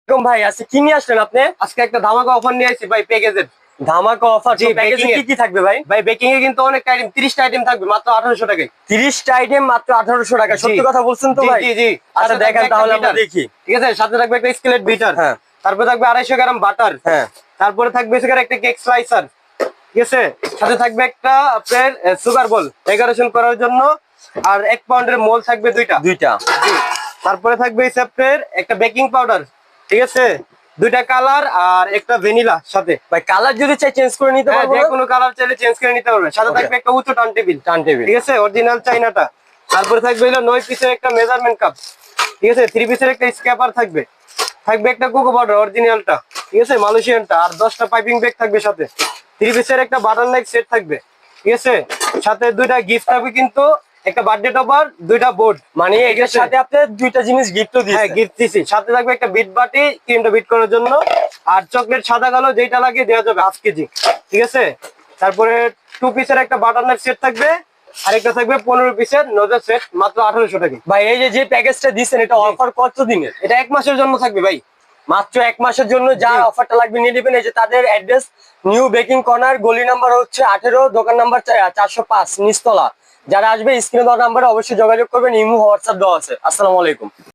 ভাই আজকে কি নিয়ে আসলেন আপনি? আজকে একটা ধামাকা অফার নিয়ে আসছি ভাই প্যাকেজের। ধামাকা অফার। জি, প্যাকেজে baking কি এর। কি থাকবে ভাই? ভাই বেকিং এ কিন্তু অনেক আইটেম, 30টা আইটেম থাকবে মাত্র 1800 টাকায়। 30টা আইটেম মাত্র 1800 টাকা। জি সত্যি কথা বলছেন তো জি ভাই? জি জি। আচ্ছা সাথে দেখেন থাকবে তাহলে একটা আমরা বিটার। দেখি। ঠিক আছে, সাথে থাকবে একটা স্কেলেট বিটার। হ্যাঁ তারপরে থাকবে 250 গ্রাম বাটার। হ্যাঁ। তারপরে থাকবে সেখানে একটা কেক স্লাইসার। ঠিক আছে, সাথে থাকবে একটা আপনার সুগার বল ডেকোরেশন করার জন্য। আর 1 পাউন্ডের মোল থাকবে দুইটা। দুইটা। জি। তারপরে থাকবে এই আপনার একটা বেকিং পাউডার। ঠিক আছে, দুইটা কালার আর একটা ভ্যানিলা সাথে। ভাই কালার যদি চাই চেঞ্জ করে নিতে হ্যাঁ, পারবো যে না? কোনো কালার চাইলে চেঞ্জ করে নিতে পারবে। সাথে Okay. থাকবে একটা উঁচু টার্ন টেবিল। Turn table. ঠিক আছে, অরিজিনাল চাইনাটা। তারপরে থাকবে হলো 9 পিসের একটা মেজারমেন্ট কাপ। ঠিক আছে, 3 পিসের একটা স্ক্যাপার থাকবে। থাকবে একটা কোকো পাউডার অরিজিনালটা। ঠিক আছে, মালয়েশিয়ানটা। আর 10টা পাইপিং ব্যাগ থাকবে সাথে। 3 পিসের একটা বাটার নাইফ সেট থাকবে। ঠিক আছে, সাথে দুইটা গিফট থাকবে কিন্তু, একটা বার্থডে টপার, দুইটা বোর্ড। মানে এটার সাথে আপনি দুইটা জিনিস গিফটও হ্যাঁ, দিয়েছেন। গিফট দিছি। সাথে থাকবে একটা বিট বাটি, ক্রিমটা বিট করার জন্য। আর চকলেট সাদা কালো যেটা লাগে দেওয়া যাবে হাফ কেজি। ঠিক আছে, তারপরে 2 পিসের একটা বাটার নাইফ সেট থাকবে। আরেকটা থাকবে 15 পিসের নজর সেট, মাত্র 1800 টাকা। ভাই এই যে প্যাকেজটা দিচ্ছেন এটা অফার কত দিনের? এটা 1 মাসের জন্য থাকবে ভাই। মাত্র 1 মাসের জন্য যা জি। অফারটা লাগবে নিয়ে নেবেন। এই যে তাদের অ্যাড্রেস নিউ বেকিং কর্নার, গলি নাম্বার হচ্ছে 18, দোকান নাম্বার 405 নিচতলা। যারা আসবে স্ক্রিনে দেওয়া নাম্বারে অবশ্যই যোগাযোগ করবেন। ইমো হোয়াটসঅ্যাপ দেওয়া আছে। আসসালামু আলাইকুম।